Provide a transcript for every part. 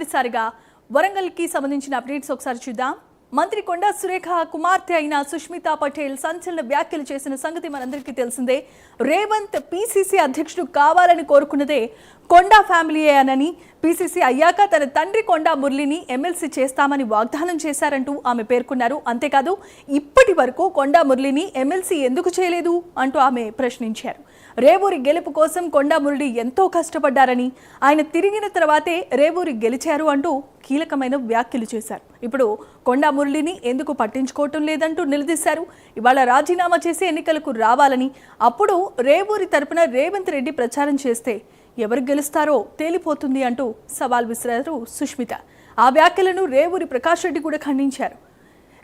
మొదటిసారిగా వరంగల్కి సంబంధించిన అప్డేట్స్ ఒకసారి చూద్దాం. మంత్రి కొండా సురేఖ కుమార్తె అయిన సుష్మితా పటేల్ సంచలన వ్యాఖ్యలు చేసిన సంగతి మనందరికీ తెలిసిందే. రేవంత్ పీసీసీ అధ్యక్షుడు కావాలని కోరుకున్నదే కొండా ఫ్యామిలీయే అని, పీసీసీ అయ్యాక తన తండ్రి కొండా మురళిని ఎమ్మెల్సీ చేస్తామని వాగ్దానం చేశారంటూ ఆమె పేర్కొన్నారు. అంతేకాదు, ఇప్పటి వరకు కొండా మురళిని ఎమ్మెల్సీ ఎందుకు చేయలేదు అంటూ ఆమె ప్రశ్నించారు. రేవూరి గెలుపు కోసం కొండా మురళి ఎంతో కష్టపడ్డారని, ఆయన తిరిగిన తర్వాతే రేవూరి గెలిచారు అంటూ కీలకమైన వ్యాఖ్యలు చేశారు. ఇప్పుడు కొండా మురళిని ఎందుకు పట్టించుకోవటం లేదంటూ నిలదీశారు. ఇవాళ రాజీనామా చేసి ఎన్నికలకు రావాలని, అప్పుడు రేవూరి తరపున రేవంత్ రెడ్డి ప్రచారం చేస్తే ఎవరు గెలుస్తారో తేలిపోతుంది అంటూ సవాల్ విసిరారు సుష్మిత. ఆ వ్యాఖ్యలను రేవూరి ప్రకాష్ రెడ్డి కూడా ఖండించారు.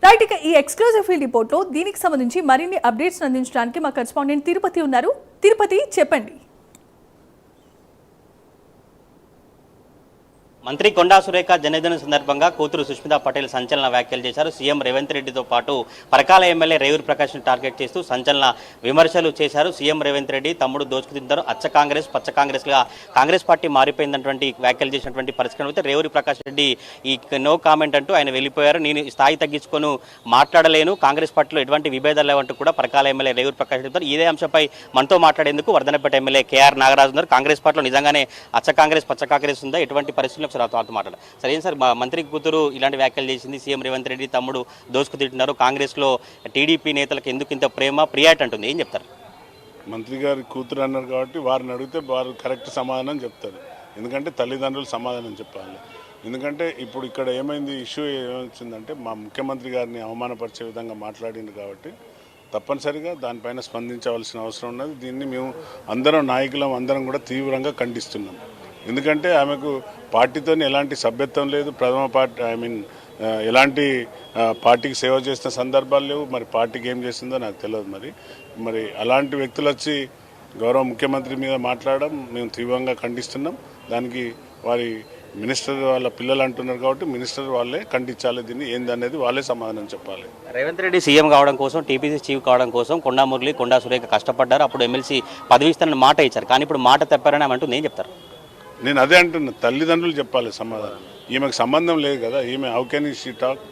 రైట్, ఇక ఈ ఎక్స్క్లూజివ్ ఫీల్డ్ రిపోర్ట్లో దీనికి సంబంధించి మరిన్ని అప్డేట్స్ అందించడానికి మా కరెస్పాండెంట్ తిరుపతి ఉన్నారు. తిరుపతి, చెప్పండి. మంత్రి కొండా సురేఖ జన్మదిన సందర్భంగా కూతురు సుష్మితా పటేల్ సంచలన వ్యాఖ్యలు చేశారు. సీఎం రేవంత్ రెడ్డితో పాటు పరకాల ఎమ్మెల్యే రేవూరి ప్రకాష్ను టార్గెట్ చేస్తూ సంచలన విమర్శలు చేశారు. సీఎం రేవంత్ రెడ్డి తమ్ముడు దోచుకుతింటారు, అచ్చ కాంగ్రెస్ పచ్చ కాంగ్రెస్గా కాంగ్రెస్ పార్టీ మారిపోయిందన్నటువంటి వ్యాఖ్యలు చేసినటువంటి పరిస్థితి అయితే రేవూరి ప్రకాష్ రెడ్డి ఈ నో కామెంట్ అంటూ ఆయన వెళ్ళిపోయారు. నేను స్థాయి తగ్గించుకొని మాట్లాడలేను, కాంగ్రెస్ పార్టీలో ఎటువంటి విభేదాలు లేవంటూ కూడా పరకాల ఎమ్మెల్యే రేవూరి ప్రకాష్ రెడ్డి ఇదే అంశంపై మనతో మాట్లాడేందుకు వర్ధనపేట ఎమ్మెల్యే కేఆర్ నాగరాజు ఉన్నారు. కాంగ్రెస్ పార్టీలో నిజంగానే అచ్చ కాంగ్రెస్ పచ్చ కాంగ్రెస్ ఉందా, ఎటువంటి పరిస్థితుల్లో వాళ్ళతో మాట్లాడారు. సరే సార్, మంత్రి కూతురు ఇలాంటి వ్యాఖ్యలు చేసింది, సీఎం రేవంత్ రెడ్డి తమ్ముడు దోసుకు తింటున్నారు, కాంగ్రెస్లో టీడీపీ నేతలకు ఎందుకు ఇంత ప్రేమ ప్రియాట్ అంటుంది, ఏం చెప్తారు? మంత్రి గారి కూతురు అన్నారు కాబట్టి వారిని అడిగితే వారు కరెక్ట్ సమాధానం చెప్తారు. ఎందుకంటే తల్లిదండ్రులు సమాధానం చెప్పాలి. ఎందుకంటే ఇప్పుడు ఇక్కడ ఏమైంది, ఇష్యూ ఏమొచ్చిందంటే మా ముఖ్యమంత్రి గారిని అవమానపరిచే విధంగా మాట్లాడింది కాబట్టి తప్పనిసరిగా దానిపైన స్పందించవలసిన అవసరం ఉన్నది. దీన్ని మేము అందరం నాయకులం అందరం కూడా తీవ్రంగా ఖండిస్తున్నాం. ఎందుకంటే ఆమెకు పార్టీతో ఎలాంటి సభ్యత్వం లేదు, ప్రథమ పార్టీ ఎలాంటి పార్టీకి సేవ చేసిన సందర్భాలు లేవు. మరి పార్టీకి ఏం చేసిందో నాకు తెలియదు. మరి అలాంటి వ్యక్తులు వచ్చి గౌరవ ముఖ్యమంత్రి మీద మాట్లాడడం మేము తీవ్రంగా ఖండిస్తున్నాం. దానికి వారి మినిస్టర్ వాళ్ళ పిల్లలు అంటున్నారు కాబట్టి మినిస్టర్ వాళ్ళే ఖండించాలి, దీన్ని ఏందనేది వాళ్ళే సమాధానం చెప్పాలి. రేవంత్ రెడ్డి సీఎం కావడం కోసం, టీపీసీ చీఫ్ కావడం కోసం కొండా మురళి కొండా సురేఖ కష్టపడ్డారు. అప్పుడు ఎమ్మెల్సీ పదవి ఇస్తానని మాట ఇచ్చారు, కానీ ఇప్పుడు మాట తప్పారని అంటూ నేను చెప్తారు. నేను అదే అంటున్నా, తల్లిదండ్రులు చెప్పాలి సమాధానం. ఈమెకు సంబంధం లేదు కదా, ఈమె హౌ కెన్ షీ టాక్?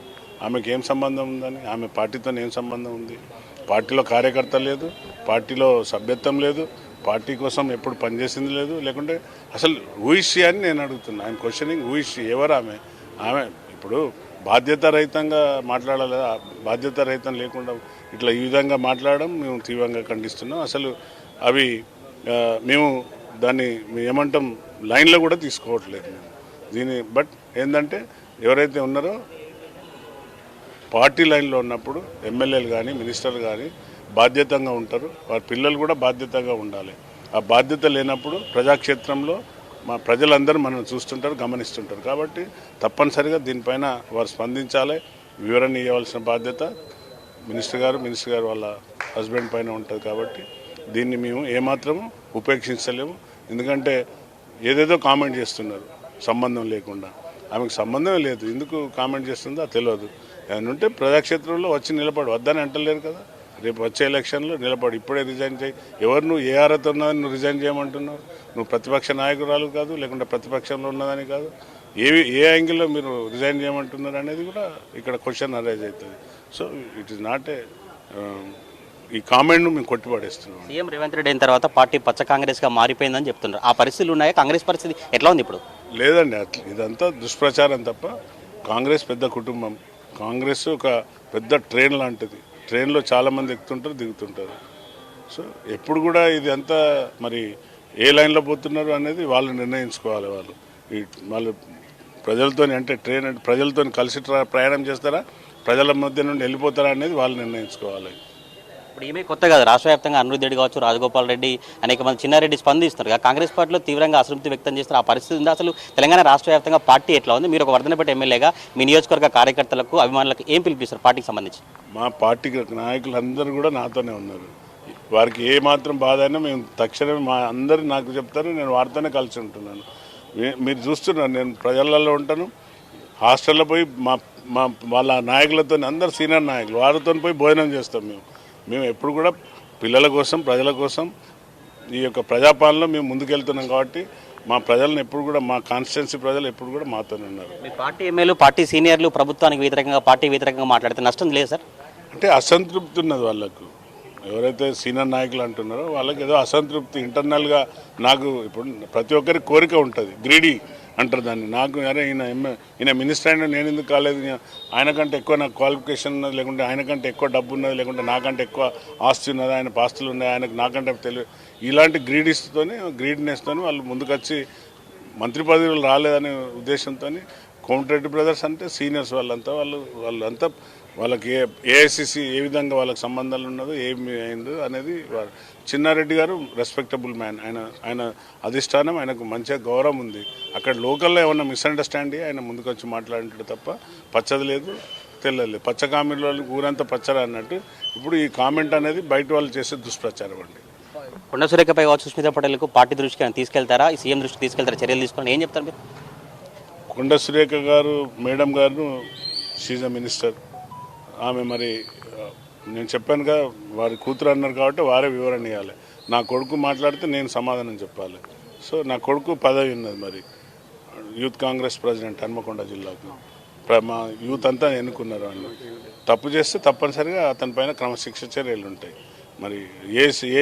ఆమెకు ఏం సంబంధం ఉందని, ఆమె పార్టీతో ఏం సంబంధం ఉంది? పార్టీలో కార్యకర్త లేదు, పార్టీలో సభ్యత్వం లేదు, పార్టీ కోసం ఎప్పుడు పనిచేసింది లేదు. లేకుంటే అసలు ఊయిషి అని నేను అడుగుతున్నా. ఆయన క్వశ్చనింగ్ ఊయిషి ఎవరు ఆమె? ఆమె ఇప్పుడు బాధ్యతారహితంగా మాట్లాడాలి. బాధ్యతారహితం లేకుండా ఇట్లా ఈ విధంగా మాట్లాడడం మేము తీవ్రంగా ఖండిస్తున్నాం. అసలు అవి మేము దాన్ని ఏమంటాం, లైన్లో కూడా తీసుకోవట్లేదు మేము దీన్ని. బట్ ఏంటంటే ఎవరైతే ఉన్నారో పార్టీ లైన్లో ఉన్నప్పుడు ఎమ్మెల్యేలు కానీ మినిస్టర్లు కానీ బాధ్యతంగా ఉంటారు, వారి పిల్లలు కూడా బాధ్యతగా ఉండాలి. ఆ బాధ్యత లేనప్పుడు ప్రజాక్షేత్రంలో మా ప్రజలందరూ మనం చూస్తుంటారు, గమనిస్తుంటారు. కాబట్టి తప్పనిసరిగా దీనిపైన వారు స్పందించాలి, వివరణ ఇవ్వాల్సిన బాధ్యత మినిస్టర్ గారు వాళ్ళ హస్బెండ్ పైన ఉంటుంది. కాబట్టి దీన్ని మేము ఏమాత్రము ఉపేక్షించలేము. ఎందుకంటే ఏదేదో కామెంట్ చేస్తున్నారు సంబంధం లేకుండా. ఆమెకు సంబంధమే లేదు, ఎందుకు కామెంట్ చేస్తుందో తెలియదు. ఏమైనా ఉంటే ప్రజాక్షేత్రంలో వచ్చి నిలబడు, వద్దని అంటలేరు కదా. రేపు వచ్చే ఎలక్షన్లో నిలబడు, ఇప్పుడే రిజైన్ చేయి. ఎవరు నువ్వు ఏ అర్హత ఉన్నదని నువ్వు రిజైన్ చేయమంటున్నావు? నువ్వు ప్రతిపక్ష నాయకురాలు కాదు, లేకుంటే ప్రతిపక్షంలో ఉన్నదని కాదు. ఏ యాంగిల్లో మీరు రిజైన్ చేయమంటున్నారు అనేది కూడా ఇక్కడ క్వశ్చన్ అరైజ్ అవుతుంది. So it is not a ఈ కామెంట్ను మేము కొట్టిపడేస్తున్నాం. సీఎం రేవంత్ రెడ్డి అయిన తర్వాత పార్టీ పచ్చ కాంగ్రెస్గా మారిపోయిందని చెప్తున్నారు. ఆ పరిస్థితులు ఉన్నాయా? కాంగ్రెస్ పరిస్థితి ఎట్లా ఉంది ఇప్పుడు? లేదండి, ఇదంతా దుష్ప్రచారం తప్ప. కాంగ్రెస్ పెద్ద కుటుంబం, కాంగ్రెస్ ఒక పెద్ద ట్రైన్ లాంటిది. ట్రైన్లో చాలామంది ఎక్కుతుంటారు, దిగుతుంటారు. సో ఎప్పుడు కూడా ఇది అంతా మరి ఏ లైన్లో పోతున్నారు అనేది వాళ్ళు నిర్ణయించుకోవాలి. వాళ్ళు ప్రజలతో అంటే ట్రైన్ ప్రజలతో కలిసి ప్రయాణం చేస్తారా, ప్రజల మధ్య నుండి వెళ్ళిపోతారా అనేది వాళ్ళు నిర్ణయించుకోవాలి. ఇప్పుడు ఈమె కొత్త కాదు, రాష్ట్ర వ్యాప్తంగా అనిరుద్ రెడ్డి కావచ్చు, రాజగోపాల్ రెడ్డి, అనేక మంది చిన్నారెడ్డి స్పందిస్తారు. కాంగ్రెస్ పార్టీలో తీవ్రంగా అసంతృప్తి వ్యక్తం చేస్తారు. ఆ పరిస్థితి ఉంది. అసలు తెలంగాణ రాష్ట్ర వ్యాప్తంగా పార్టీ ఎట్లా ఉంది? మీరు ఒక వర్ధనపేట ఎమ్మెల్యేగా మీ నియోజకవర్గ కార్యకర్తలకు, అభిమానులకు ఏం పిలిపిస్తారు పార్టీకి సంబంధించి? మా పార్టీ నాయకులందరూ కూడా నాతోనే ఉన్నారు. వారికి ఏ మాత్రం బాధ అయినా మేము తక్షణమే మా అందరూ నాకు చెప్తారు, నేను వారితోనే కలిసి ఉంటున్నాను. మీరు చూస్తున్నారు, నేను ప్రజలలో ఉంటాను. హాస్టల్లో పోయి వాళ్ళ నాయకులతో, అందరు సీనియర్ నాయకులు వారితో పోయి భోజనం చేస్తాం. మేము ఎప్పుడు కూడా పిల్లల కోసం, ప్రజల కోసం ఈ యొక్క ప్రజాపాలనలో మేము ముందుకెళ్తున్నాం. కాబట్టి మా ప్రజలను ఎప్పుడు కూడా మా కాన్స్టిట్యున్సీ ప్రజలు ఎప్పుడు కూడా మాతోనే ఉన్నారు. మీ పార్టీ ఎమ్మెల్యేలు పార్టీ సీనియర్లు ప్రభుత్వానికి వ్యతిరేకంగా పార్టీ వ్యతిరేకంగా మాట్లాడితే నష్టం లేదు సార్? అంటే అసంతృప్తి ఉన్నది వాళ్ళకు. ఎవరైతే సీనియర్ నాయకులు అంటున్నారో వాళ్ళకి ఏదో అసంతృప్తి ఇంటర్నల్గా. నాకు ఇప్పుడు ప్రతి ఒక్కరికి కోరిక ఉంటుంది, గ్రీడీ అంటారు దాన్ని. నాకు అరే ఈయన మినిస్టర్ అయినా నేను ఎందుకు కాలేదు, ఆయనకంటే ఎక్కువ నాకు క్వాలిఫికేషన్ ఉన్నది, లేకుంటే ఆయనకంటే ఎక్కువ డబ్బు ఉన్నది, లేకుంటే నాకంటే ఎక్కువ ఆస్తి ఉన్నది, ఆయన ఆస్తులు ఉన్నాయి, ఆయనకు నాకంటే తెలియదు. ఇలాంటి గ్రీడ్నెస్తో వాళ్ళు ముందుకొచ్చి మంత్రి పదవులు రాలేదనే ఉద్దేశంతో కోమటిరెడ్డి బ్రదర్స్ అంటే సీనియర్స్ వాళ్ళంతా వాళ్ళకి ఏఐసిసి ఏ విధంగా వాళ్ళకి సంబంధాలు ఉన్నదో ఏమి అయిందో అనేది. చిన్నారెడ్డి గారు రెస్పెక్టబుల్ మ్యాన్. ఆయన అధిష్టానం, ఆయనకు మంచిగా గౌరవం ఉంది. అక్కడ లోకల్లో ఏమన్నా మిస్అండర్స్టాండింగ్ ఆయన ముందుకు వచ్చి మాట్లాడినట్టు తప్ప పచ్చది లేదు తెల్లలేదు. పచ్చ కామెంట్ వాళ్ళు ఊరంతా పచ్చరా అన్నట్టు ఇప్పుడు ఈ కామెంట్ అనేది బయట వాళ్ళు చేసే దుష్ప్రచారం అండి. కొండ సురేఖపై కావచ్చు సుష్మితా పటేల్కు పార్టీ దృష్టికి తీసుకెళ్తారా, సీఎం దృష్టికి తీసుకెళ్తారా, చర్యలు తీసుకుని ఏం చెప్తారు మీరు? కొండ సురేఖ గారు మేడం గారు షీజ్ అ మినిస్టర్. ఆమె మరి నేను చెప్పానుగా వారి కూతురు అన్నారు కాబట్టి వారే వివరణ ఇవ్వాలి. నా కొడుకు మాట్లాడితే నేను సమాధానం చెప్పాలి. సో నా కొడుకు పదవి ఉన్నది, మరి యూత్ కాంగ్రెస్ ప్రెసిడెంట్ హన్మకొండ జిల్లాకు. మా యూత్ అంతా ఎన్నుకున్నారు. వాళ్ళు తప్పు చేస్తే తప్పనిసరిగా అతని పైన క్రమశిక్ష చర్యలు ఉంటాయి. మరి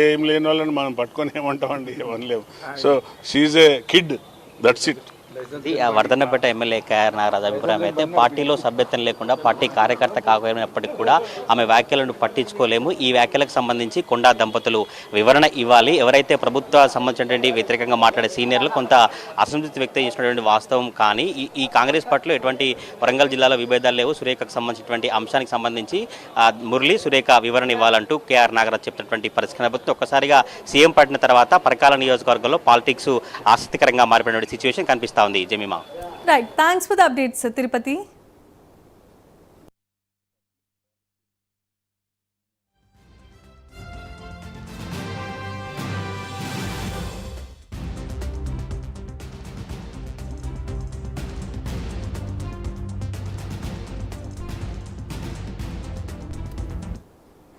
ఏం లేని వాళ్ళని మనం పట్టుకొని ఏమంటామండి, ఏమనలేము. So she's a kid, that's it. Wardhannapet MLA KR Nagaraj అభిప్రాయం అయితే పార్టీలో సభ్యత్వం లేకుండా పార్టీ కార్యకర్త కాకపోయినప్పటికీ కూడా ఆమె వ్యాఖ్యలను పట్టించుకోలేము. ఈ వ్యాఖ్యలకు సంబంధించి కొండా దంపతులు వివరణ ఇవ్వాలి. ఎవరైతే ప్రభుత్వ సంబంధించినటువంటి వ్యతిరేకంగా మాట్లాడే సీనియర్లు కొంత అసంతృప్తి వ్యక్తం చేసినటువంటి వాస్తవం. కానీ ఈ కాంగ్రెస్ పార్టీలో ఎటువంటి వరంగల్ జిల్లాలో విభేదాలు లేవు. సురేఖకు సంబంధించినటువంటి అంశానికి సంబంధించి మురళి సురేఖ వివరణ ఇవ్వాలంటూ కేఆర్ నాగరాజ్ చెప్పినటువంటి పరిస్థితి నేపథ్యంలో ఒక్కసారిగా సీఎం పట్టిన తర్వాత పరకాల నియోజకవర్గంలో పాలిటిక్స్ ఆసక్తికరంగా మారిపోయిన సిచ్యువేషన్ కనిపిస్తా ఉంది. Jemimah, right, thanks for the updates Tirupati.